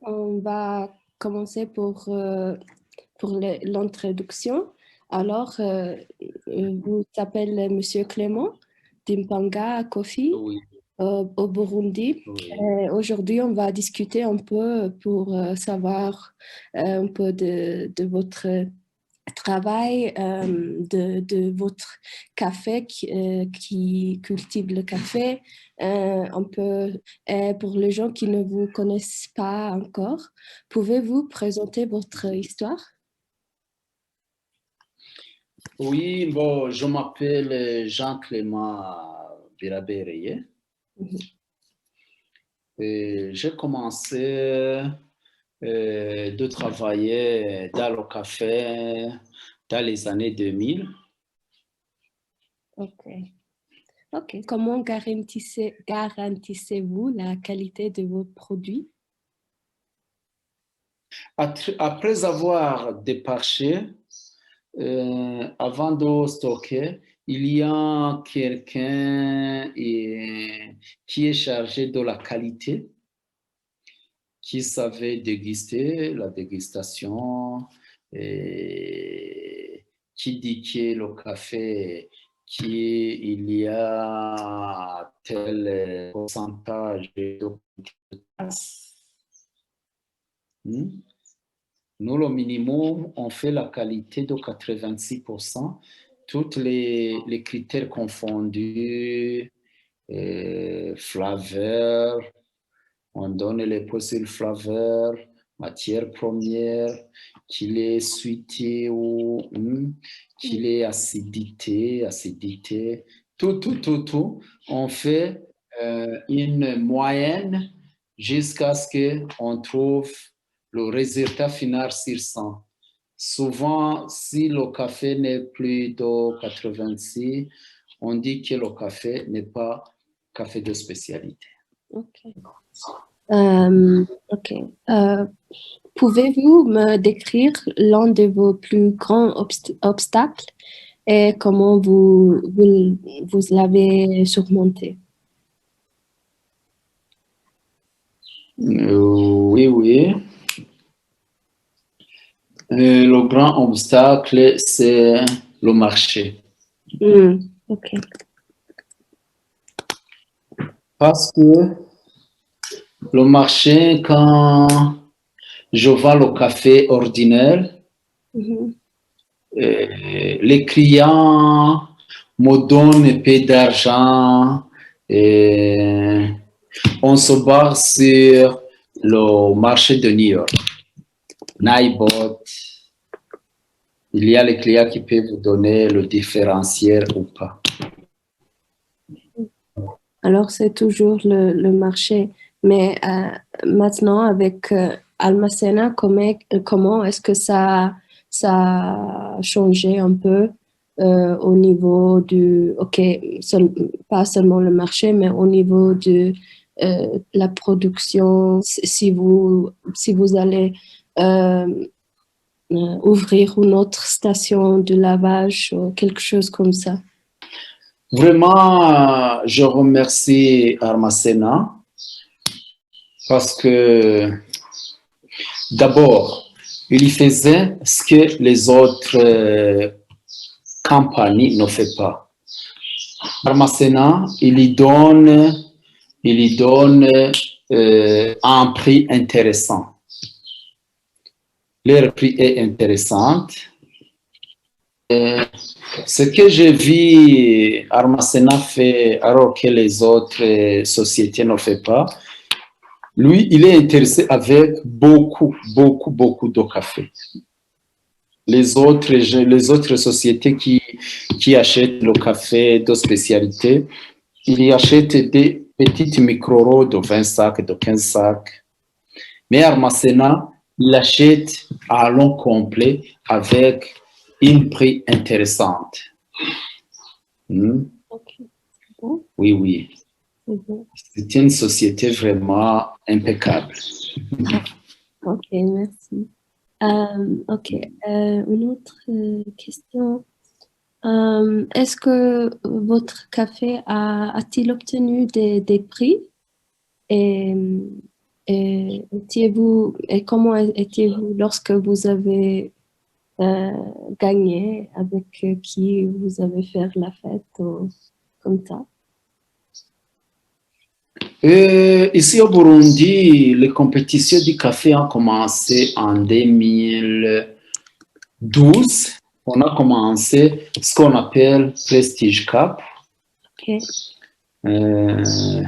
On va commencer pour l'introduction. Alors, vous s'appelez Monsieur Clément d'Impanga Coffee Oui, au Burundi. oui. Aujourd'hui, on va discuter un peu pour savoir un peu de votre travail, de votre café qui cultive le café. Un peu, pour les gens qui ne vous connaissent pas encore, pouvez-vous présenter votre histoire? Oui, bon, je m'appelle Jean-Clément Birabéreye. Mhm. Et j'ai commencé de travailler dans le café dans les années 2000. Ok. Ok. Comment garantissez-vous la qualité de vos produits? Après avoir déparché, avant de stocker, il y a quelqu'un qui est chargé de la qualité, qui savait déguster, la dégustation, et qui dit que le café, qu'il y a tel pourcentage de tasse. Hmm? Nous, le minimum, on fait la qualité de 86%, tous les critères confondus, flaveur, on donne les possibles flaveurs, matière première, qu'il est suité ou qu'il est acidité, tout. On fait une moyenne jusqu'à ce qu'on trouve le résultat final sur 100. Souvent, si le café n'est plus de 86, on dit que le café n'est pas café de spécialité. Ok. Ok. Euh, Pouvez-vous me décrire l'un de vos plus grands obstacles et comment vous l'avez surmonté? Oui. Le grand obstacle, c'est le marché. Ok. Parce que le marché, quand je vends le café ordinaire, Mhm. les clients me donnent un peu d'argent et on se base sur le marché de New York. Nibot, il y a les clients qui peuvent vous donner le différentiel ou pas. Alors, c'est toujours le marché. Mais maintenant, avec Almacena, comment est-ce que ça a changé un peu au niveau OK, pas seulement le marché, mais au niveau de la production, si vous allez euh, ouvrir une autre station de lavage ou quelque chose comme ça. Vraiment, je remercie Armacena parce que d'abord, il faisait ce que les autres compagnies ne font pas. Armacena, il y donne un prix intéressant. Leur prix est intéressant. Ce que j'ai vu Armacena fait alors que les autres sociétés ne font pas, lui, il est intéressé avec beaucoup de café. Les autres sociétés qui achètent le café de spécialité, ils achètent des petites micro-rots de 20 sacs, de 15 sacs. Mais Armacena, il achète à long complet avec un prix intéressant. OK. Bon, Oui. c'est bon. C'est une société vraiment impeccable. Ok, merci. Ok, une autre question. Est-ce que votre café a-t-il obtenu des prix? Et et comment étiez-vous lorsque vous avez euh, gagné, avec qui vous avez fait la fête ou comme ça? Ici au Burundi, les compétitions du café ont commencé en 2012. On a commencé ce qu'on appelle Prestige Cup. Ok. Euh,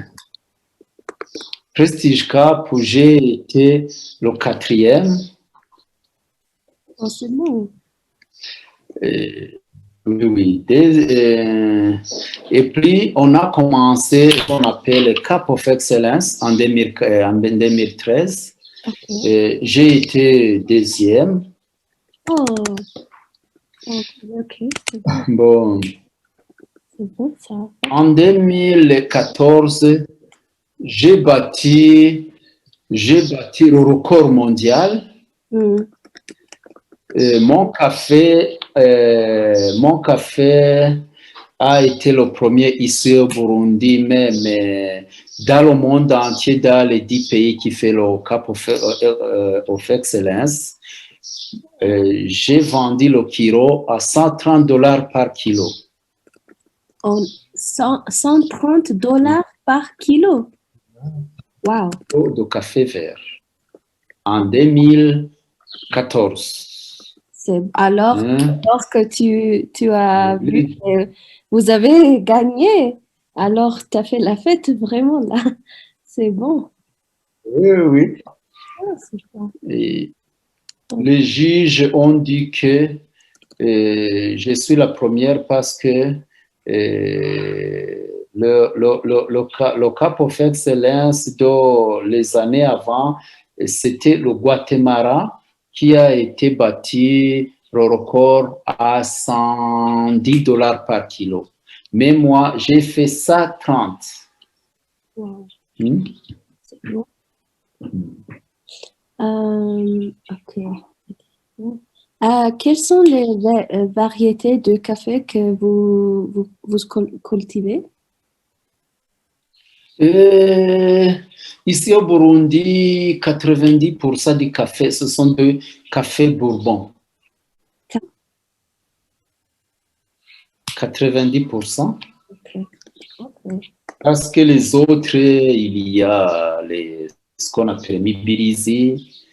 Prestige Cup, où j'ai été le quatrième. Oh, c'est bon. Euh, oui, oui. Et puis, on a commencé ce qu'on appelle le Cup of Excellence en 2013. Ok. J'ai été deuxième. Oh, ok, ok, c'est bon, Bon, c'est bon ça. Ok. en 2014, j'ai bâti, j'ai bâti le record mondial. Hmm. Mon café a été le premier ici au Burundi, mais dans le monde entier, dans les 10 pays qui fait le Cup of Excellence, j'ai vendu le kilo à $130 par kilo. En 130 $ par kilo. Wow. De café vert en 2014. Alors, Hein? lorsque tu as vu Oui, que vous avez gagné, alors tu as fait la fête vraiment là. C'est bon. oui. Ah, c'est bon. Et les juges ont dit que je suis la première parce que le Cap of Excellence de les années avant, c'était le Guatemala qui a été bâti le record à $110 par kilo. Mais moi, j'ai fait ça 30. Wow, Hmm? c'est bon. Ok. Quelles sont les variétés de café que vous cultivez? Ici au Burundi, 90% du café, ce sont des cafés Bourbon. 90%. Ok. Ok. Parce que les autres, il y a ce qu'on appelle Mibirizi,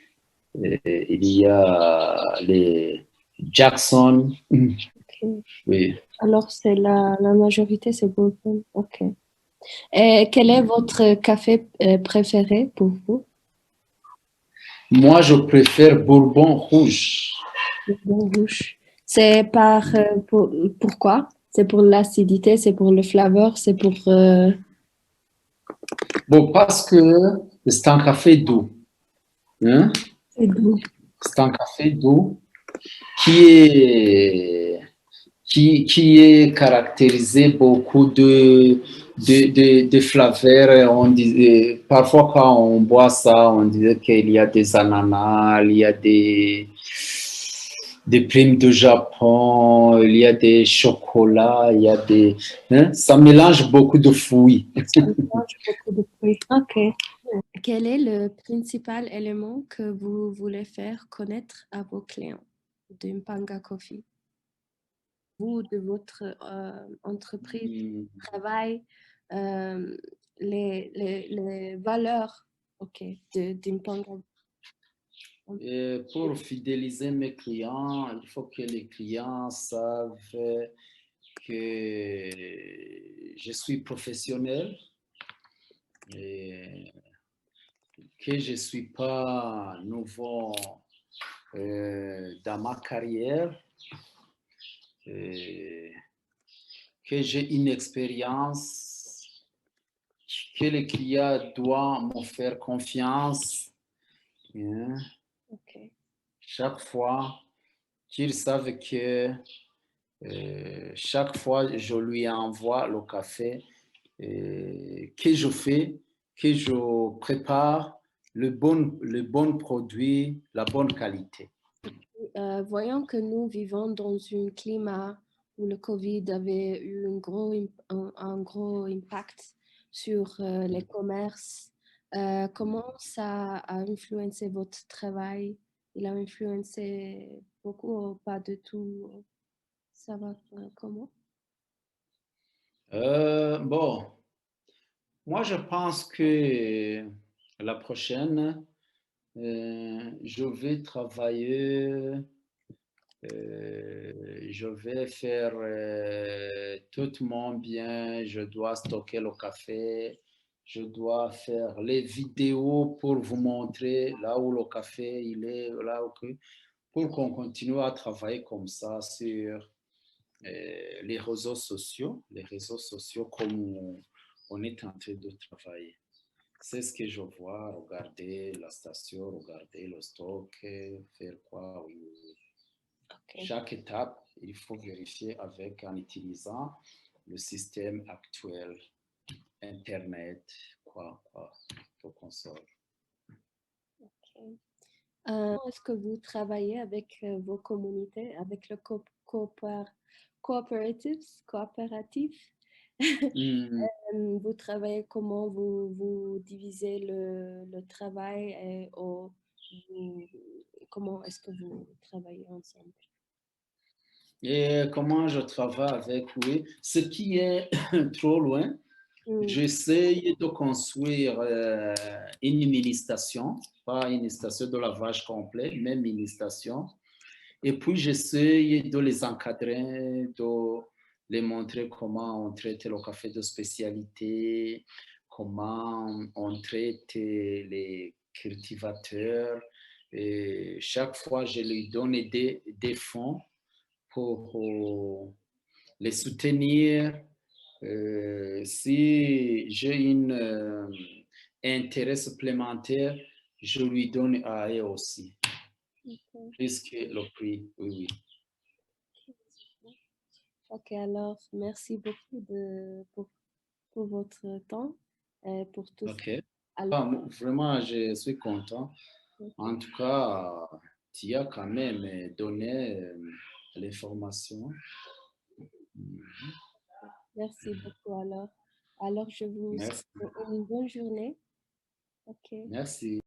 il y a les Jackson. Ok. Oui. Alors, c'est la majorité, c'est Bourbon. Ok. Et quel est votre café préféré pour vous? Moi, je préfère Bourbon rouge. Bourbon rouge. C'est pourquoi? C'est pour l'acidité, c'est pour le flavor, c'est pour... Bon, parce que c'est un café doux. Hein? c'est doux. C'est un café doux qui est qui est caractérisé beaucoup de flaveurs. On disait, parfois, quand on boit ça, on disait qu'il y a des ananas, il y a des primes de Japon, il y a des chocolats, il y a des... Hein, ça mélange beaucoup de fruits. Ça mélange beaucoup de fruits. Ok. Quel est le principal élément que vous voulez faire connaître à vos clients d'Impanga Coffee? Vous, de votre entreprise, travail, euh, les valeurs, ok, d'Impanga. Et pour fidéliser mes clients, il faut que les clients savent que je suis professionnel et que je ne suis pas nouveau dans ma carrière, et que j'ai une expérience, que les clients doivent me faire confiance. Hein. Ok. Chaque fois qu'ils savent que chaque fois je lui envoie le café, que je fais, que je prépare le bon produit, la bonne qualité. Voyons que nous vivons dans un climat où le Covid avait eu un gros impact sur les commerces, Comment ça a influencé votre travail? Il a influencé beaucoup ou pas du tout? Ça va comment? Bon, moi je pense que la prochaine, je vais travailler, je vais faire tout mon bien, je dois stocker le café, je dois faire les vidéos pour vous montrer là où le café il est, là où pour qu'on continue à travailler comme ça sur les réseaux sociaux comme on est en train de travailler. C'est ce que je vois, regarder la station, regarder le stock, faire quoi, oui, oui, oui. Ok. Chaque étape, il faut vérifier avec en utilisant le système actuel, Internet, quoi, pour qu'on sorte. Ok. Est-ce que vous travaillez avec vos communautés, avec le coopératif? Hmm. Vous travaillez comment vous divisez le travail vous- comment est-ce que vous travaillez ensemble? Et comment je travaille avec, oui, ce qui est trop loin, Hmm, j'essaye de construire une mini-station, pas une station de lavage complet, mais une mini-station. Et puis, j'essaye de les encadrer, de les montrer comment on traite le café de spécialité, comment on traite les cultivateurs. Et chaque fois, je lui donne des fonds pour les soutenir. Si j'ai un intérêt supplémentaire, je lui donne à eux aussi, ok. plus que le prix. Oui, oui. Ok, alors merci beaucoup pour votre temps et pour tout ça. OK. Alors, Ah, vraiment, je suis content. En ok. tout cas, tu as quand même donné l'information. Merci beaucoup alors. Alors, je vous souhaite Merci. une bonne journée. Ok. Merci.